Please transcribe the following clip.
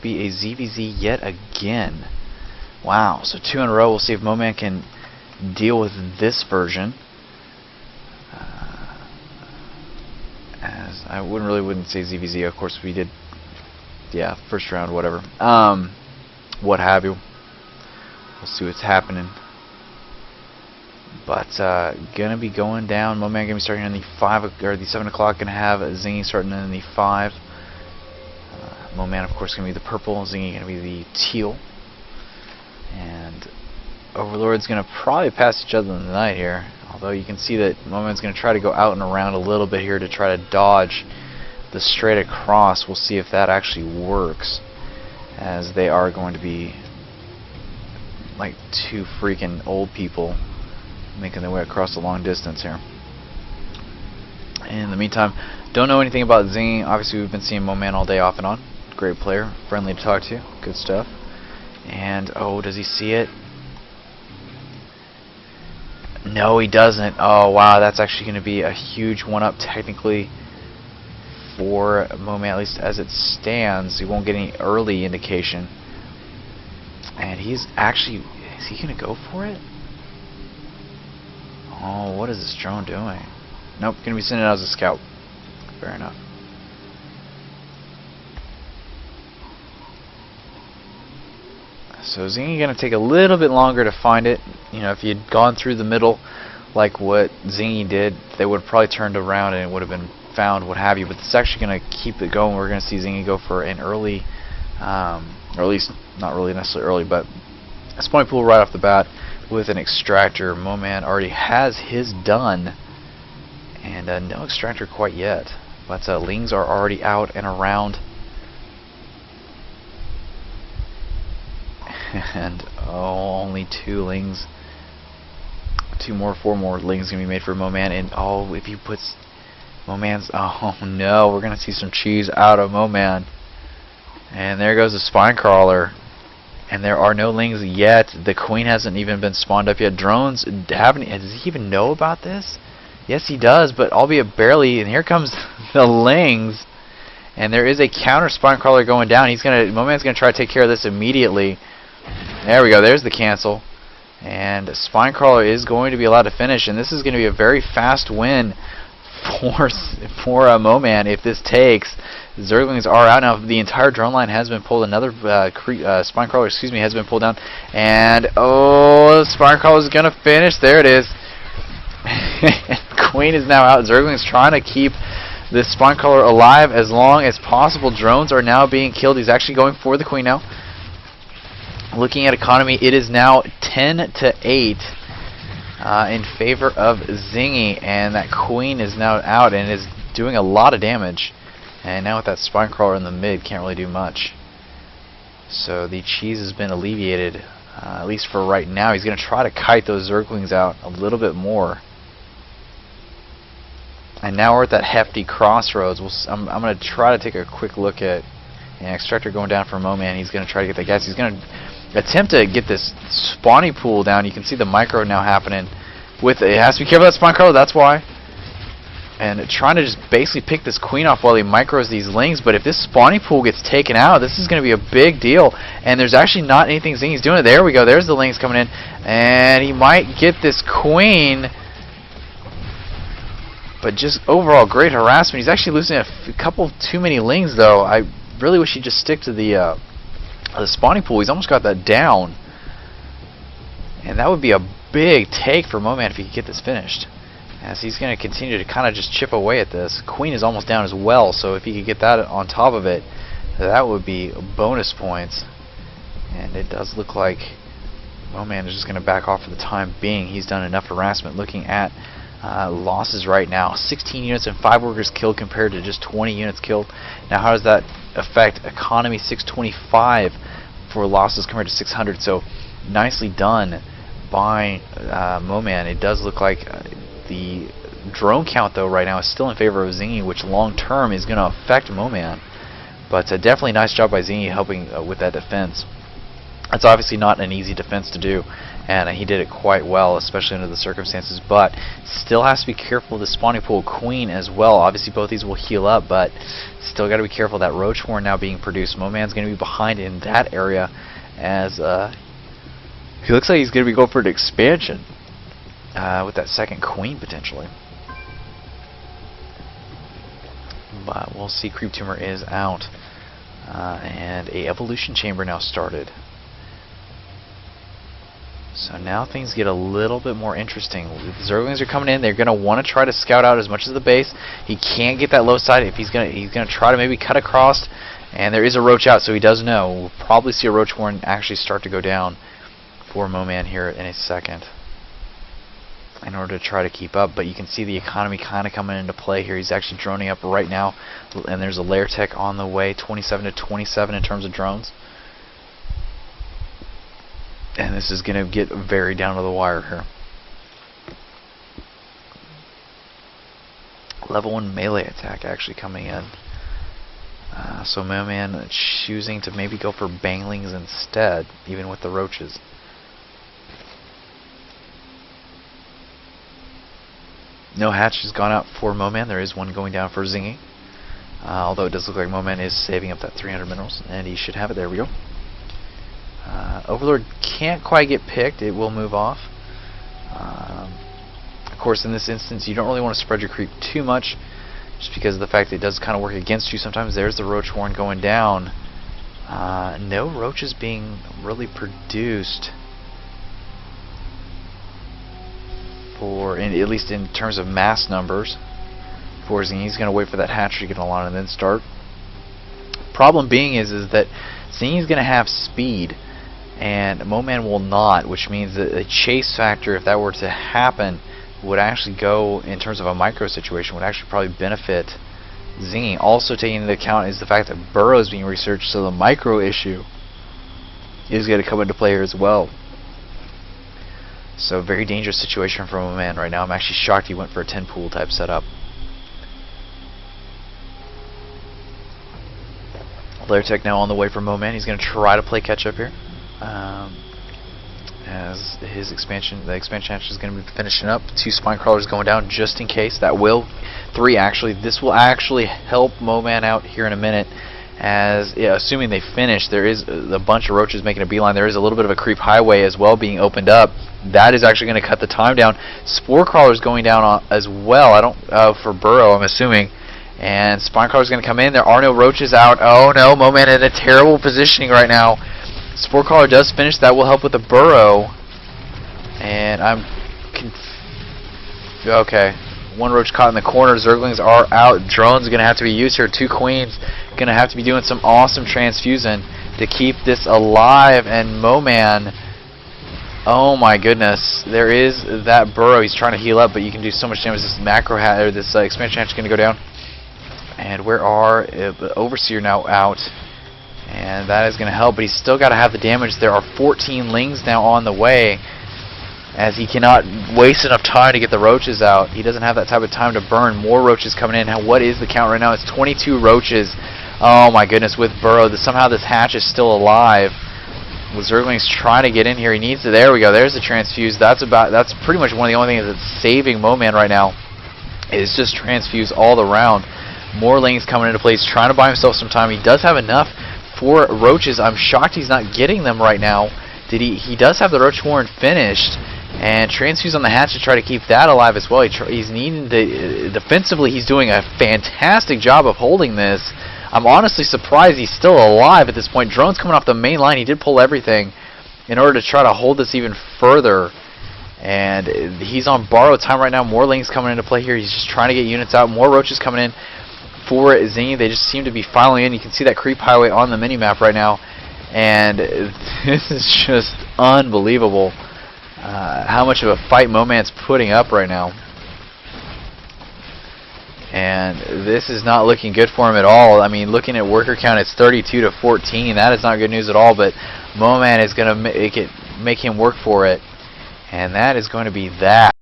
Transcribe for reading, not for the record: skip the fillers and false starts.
be a ZVZ yet again. Wow, so 2 in a row. We'll see if MoMan can deal with this version. As I wouldn't say ZVZ. Of course, we did, yeah, first round, whatever. What have you. We'll see what's happening. But gonna be going down. MoMan gonna be starting in the 7 o'clock. Gonna have Zingy starting in the 5. MoMan, of course, gonna be the purple. Zingy gonna be the teal. And Overlord's gonna probably pass each other in the night here. Although you can see that MoMan's gonna try to go out and around a little bit here to try to dodge the straight across. We'll see if that actually works, as they are going to be like 2 freaking old people making their way across the long distance here. In the meantime, don't know anything about Zingy. Obviously, we've been seeing MoMan all day off and on. Great player, friendly to talk to, good stuff. And oh, does he see it? No, he doesn't. Oh wow, that's actually going to be a huge one-up technically for MoMan, at least as it stands. He won't get any early indication. And he's actually, is he going to go for it? Oh, what is this drone doing? Nope, going to be sending it out as a scout. Fair enough. So Zingy going to take a little bit longer to find it. You know, if he had gone through the middle like what Zingy did, they would have probably turned around and it would have been found, what have you. But it's actually going to keep it going. We're going to see Zingy go for an early, or at least not really necessarily early, but a spawning pool right off the bat with an extractor. MoMan already has his done, and no extractor quite yet. But Lings are already out and around. And oh, only 2 Lings. 4 more Lings gonna be made for MoMan. And oh, if he puts MoMan's, oh no, we're gonna see some cheese out of MoMan. And there goes the spine crawler. And there are no Lings yet. The queen hasn't even been spawned up yet. Drones haven't. Does he even know about this? Yes, he does, but albeit barely. And here comes the Lings. And there is a counter spine crawler going down. MoMan's gonna try to take care of this immediately. There we go. There's the cancel. And spine crawler is going to be allowed to finish. And this is going to be a very fast win for MoMan if this takes. Zerglings are out now. The entire drone line has been pulled. Another spine crawler, has been pulled down. And oh, the spine crawler is going to finish. There it is. Queen is now out. Zerglings trying to keep this spine crawler alive as long as possible. Drones are now being killed. He's actually going for the queen now. Looking at economy, it is now 10-8 in favor of Zingy, and that queen is now out and is doing a lot of damage. And now with that spine crawler in the mid, can't really do much. So the cheese has been alleviated, at least for right now. He's going to try to kite those Zerglings out a little bit more. And now we're at that hefty crossroads. I'm going to try to take a quick look at an extractor going down for MoMan. He's going to try to get that gas. He's going to attempt to get this spawning pool down. You can see the micro now happening. It has to be careful of that spawn crawler, that's why. And trying to just basically pick this queen off while he micros these Lings. But if this spawning pool gets taken out, this is going to be a big deal. And there's actually not anything Zingy's doing. There we go. There's the Lings coming in. And he might get this queen. But just overall great harassment. He's actually losing a couple too many Lings, though. I really wish he'd just stick to the spawning pool. He's almost got that down. And that would be a big take for MoMan if he could get this finished. As he's going to continue to kind of just chip away at this. Queen is almost down as well, so if he could get that on top of it, that would be bonus points. And it does look like MoMan is just going to back off for the time being. He's done enough harassment. Looking at losses right now, 16 units and 5 workers killed compared to just 20 units killed. Now how does that affect economy? 625 for losses compared to 600, so nicely done by MoMan. It does look like the drone count though right now is still in favor of Zingy, which long term is going to affect MoMan. But definitely nice job by Zingy helping with that defense. That's obviously not an easy defense to do, and he did it quite well, especially under the circumstances. But still has to be careful of the spawning pool queen as well. Obviously both these will heal up, but still got to be careful of that roach horn now being produced. MoMan's going to be behind in that area, as he looks like he's going to be going for an expansion with that second queen potentially. But we'll see. Creep Tumor is out, and a evolution chamber now started. So now things get a little bit more interesting. The Zerglings are coming in. They're going to want to try to scout out as much as the base. He can't get that low side. If he's going to try to maybe cut across, and there is a roach out, so he does know. We'll probably see a roach horn actually start to go down for MoMan here in a second, in order to try to keep up. But you can see the economy kind of coming into play here. He's actually droning up right now, and there's a lair tech on the way, 27 to 27 in terms of drones. And this is going to get very down to the wire here. Level 1 melee attack actually coming in. So MoMan choosing to maybe go for banglings instead, even with the roaches. No hatch has gone out for MoMan. There is one going down for Zingy. Although it does look like MoMan is saving up that 300 minerals, and he should have it. There we go. Overlord can't quite get picked. It will move off. Of course, in this instance, you don't really want to spread your creep too much, just because of the fact that it does kind of work against you sometimes. There's the roach horn going down. No roaches being really produced, for at least in terms of mass numbers. For Zingy, he's going to wait for that hatchery to get along and then start. Problem being is that Zingy's going to have speed, and MoMan will not, which means that the chase factor, if that were to happen, would actually go, in terms of a micro situation, would actually probably benefit Zingy. Also taking into account is the fact that Burrow is being researched, so the micro issue is going to come into play here as well. So very dangerous situation for MoMan right now. I'm actually shocked he went for a 10 pool type setup. Lair tech now on the way for MoMan. He's going to try to play catch up here. As his expansion, the expansion is going to be finishing up. 2 spine crawlers going down just in case. That will 3 actually. This will actually help MoMan out here in a minute. As assuming they finish, there is a bunch of roaches making a beeline. There is a little bit of a creep highway as well being opened up. That is actually going to cut the time down. Spore crawlers going down as well. I don't for Burrow, I'm assuming. And spine crawler's going to come in. There are no roaches out. Oh no, MoMan in a terrible positioning right now. Spore crawler does finish. That will help with the Burrow. And okay. 1 roach caught in the corner. Zerglings are out. Drones are going to have to be used here. 2 queens going to have to be doing some awesome transfusing to keep this alive. And MoMan, oh my goodness, there is that Burrow. He's trying to heal up, but you can do so much damage. This macro hat, or this expansion hatch is going to go down. And where are Overseer now out? And that is going to help, but he's still got to have the damage. There are 14 lings now on the way, as he cannot waste enough time to get the roaches out. He doesn't have that type of time to burn. More roaches coming in. Now, what is the count right now? It's 22 roaches. Oh my goodness, with Burrow. Somehow this hatch is still alive. With Zerglings trying to get in here. He needs to, there we go. There's the transfuse. That's pretty much one of the only things that's saving MoMan right now, is just transfuse all around. More lings coming into place, trying to buy himself some time. He does have enough for roaches. I'm shocked he's not getting them right now. He does have the roach horn finished, and transfuse on the hatch to try to keep that alive as well. He's needing to, defensively, he's doing a fantastic job of holding this. I'm honestly surprised he's still alive at this point. Drone's coming off the main line. He did pull everything in order to try to hold this even further. And he's on borrowed time right now. More lings coming into play here. He's just trying to get units out. More roaches coming in for Zingy. They just seem to be filing in. You can see that creep highway on the mini-map right now. And this is just unbelievable how much of a fight MoMan's putting up right now. And this is not looking good for him at all. I mean, looking at worker count, it's 32 to 14. That is not good news at all, but MoMan is going to make him work for it. And that is going to be that.